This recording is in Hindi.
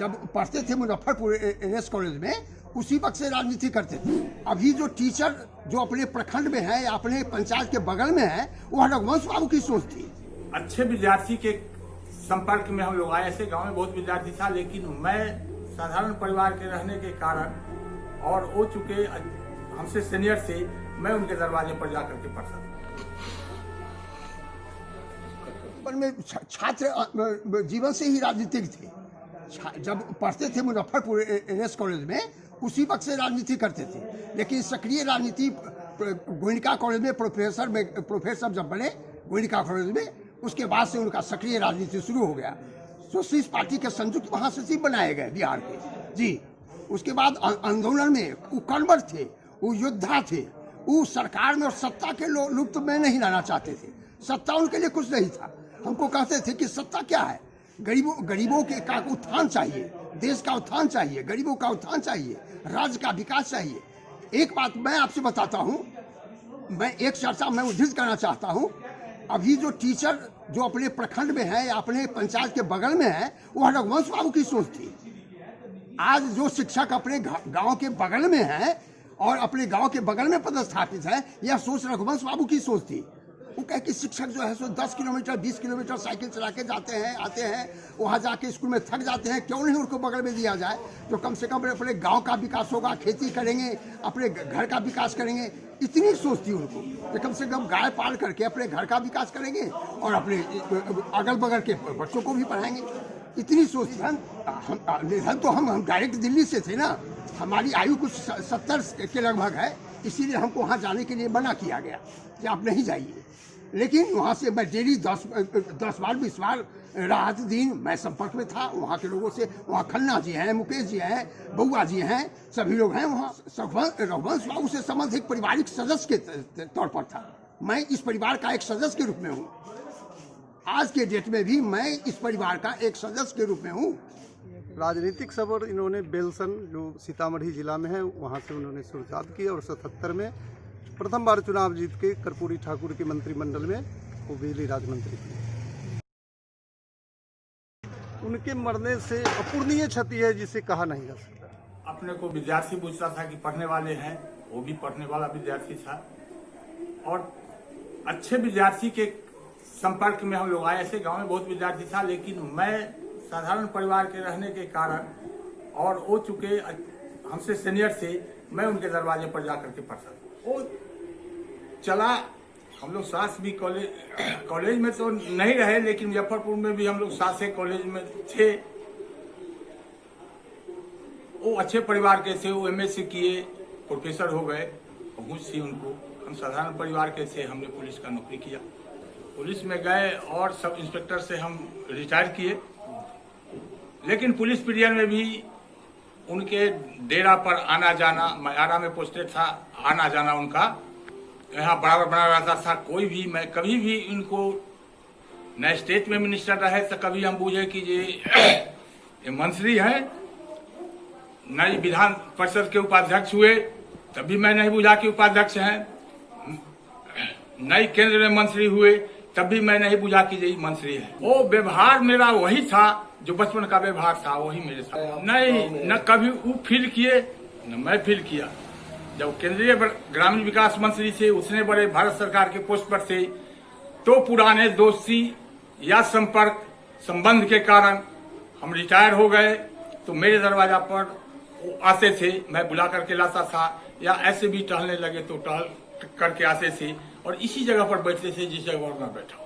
जब पढ़ते थे मुजफ्फरपुर एनएस कॉलेज में, उसी वक्त से राजनीति करते थे। अभी जो टीचर जो अपने प्रखंड में है या अपने पंचायत के बगल में है, वो रघुवंश बाबू की सोच थी। अच्छे विद्यार्थी के संपर्क में हम लोग आए। ऐसे गांव में बहुत विद्यार्थी था, लेकिन मैं साधारण परिवार के रहने के कारण और हो चुके हमसे सीनियर से मैं उनके दरवाजे पर जाकर के पढ़ता था। पर में छात्र जीवन से ही राजनीतिक थे। जब पढ़ते थे मुजफ्फरपुर एनएस कॉलेज में, उसी वक्त से राजनीति करते थे। लेकिन सक्रिय राजनीति गोयनका कॉलेज में प्रोफेसर जब बने गोयनका कॉलेज में, उसके बाद से उनका सक्रिय राजनीति शुरू हो गया। सोशलिस्ट पार्टी के संयुक्त महासचिव बनाए गए बिहार के जी। उसके बाद आंदोलन में वो कन्वर थे, वो योद्धा थे, वो सरकार में और सत्ता के लुप्त में नहीं लाना चाहते थे। सत्ता उनके लिए कुछ नहीं था। हमको कहते थे कि सत्ता क्या है, गरीबों के का उत्थान चाहिए, देश का उत्थान चाहिए, गरीबों का उत्थान चाहिए, राज्य का विकास चाहिए। एक बात मैं आपसे बताता हूँ, मैं एक चर्चा मैं उद्धृत करना चाहता हूँ। अभी जो टीचर जो अपने प्रखंड में है या अपने पंचायत के बगल में है, वो रघुवंश बाबू की सोच थी। आज जो शिक्षक अपने गांव के बगल में है और अपने गांव के बगल में पदस्थापित है, यह सोच रघुवंश बाबू की सोच थी। वो कहे कि शिक्षक जो है सो 10 किलोमीटर 20 किलोमीटर साइकिल चला के जाते हैं, आते हैं, वहाँ जाके स्कूल में थक जाते हैं, क्यों नहीं उनको बगल में दिया जाए, जो कम से कम अपने गांव का विकास होगा, खेती करेंगे, अपने घर का विकास करेंगे। इतनी सोच थी उनको कि कम से कम गाय पाल करके अपने घर का विकास करेंगे और अपने अगल बगल के बच्चों को भी पढ़ाएंगे। इतनी सोच थी। निधन तो हम डायरेक्ट दिल्ली से थे ना, हमारी आयु कुछ 70 के लगभग है, इसीलिए हमको वहाँ जाने के लिए मना किया गया कि आप नहीं जाइए। लेकिन वहाँ से मैं डेली 10 बार 20 बार रात दिन मैं संपर्क में था वहाँ के लोगों से। वहाँ खन्ना जी हैं, मुकेश जी हैं, बउआ जी हैं, सभी लोग हैं। वहाँ रघुवंश बाबू से संबंध एक पारिवारिक सदस्य के तौर पर था। मैं इस परिवार का एक सदस्य के रूप में हूँ। आज के डेट में भी मैं इस परिवार का एक सदस्य के रूप में हूँ। राजनीतिक सफर इन्होंने बेलसन जो सीतामढ़ी जिला में है वहाँ से उन्होंने शुरुआत की और 77 में प्रथम बार चुनाव जीत के कर्पूरी ठाकुर के मंत्रिमंडल में वो बिजली राज्य मंत्री थे। उनके मरने से अपूरणीय क्षति है जिसे कहा नहीं जा सकता। अपने को विद्यार्थी पूछता था कि पढ़ने वाले हैं, वो भी पढ़ने वाला विद्यार्थी था और अच्छे विद्यार्थी के संपर्क में हम लोग आए। ऐसे गांव में बहुत विद्यार्थी था, लेकिन मैं साधारण परिवार के रहने के कारण और हो चुके हमसे सीनियर से मैं उनके दरवाजे पर जाकर के पढ़ता था। वो चला। हम लोग सास भी कॉलेज में तो नहीं रहे, लेकिन मुजफ्फरपुर में भी हम लोग सास से कॉलेज में थे। वो अच्छे परिवार के थे, वो एमएससी किए, प्रोफेसर हो गए, पहुंच थी उनको। हम साधारण परिवार के थे, हमने पुलिस का नौकरी किया, पुलिस में गए और सब इंस्पेक्टर से हम रिटायर किए। लेकिन पुलिस पीरियड में भी उनके डेरा पर आना जाना, मैं आरा में पोस्टेड था, आना जाना उनका यहाँ बराबर बना रहता था। कोई भी मैं कभी भी उनको न स्टेट में मिनिस्टर रहे तो कभी हम बूझे कि ये मंत्री हैं, न ही विधान परिषद के उपाध्यक्ष हुए तभी मैं नहीं बुझा कि उपाध्यक्ष हैं, न ही केंद्र में मंत्री हुए तब भी मैं नहीं बुझा कि यही मंत्री है। वो व्यवहार मेरा वही था जो बचपन का व्यवहार था, वही मेरे साथ। नहीं, न कभी वो फील किए न मैं फील किया। जब केंद्रीय ग्रामीण विकास मंत्री थे, उसने बड़े भारत सरकार के पोस्ट पर थे, तो पुराने दोस्ती या संपर्क संबंध के कारण हम रिटायर हो गए। तो मेरे दरवाजा पर वो आते थे, मैं बुला करके लाता था, या ऐसे भी टहलने लगे तो टहल करके आते थे और इसी जगह पर बैठते थे जिस जगह पर मैं बैठा।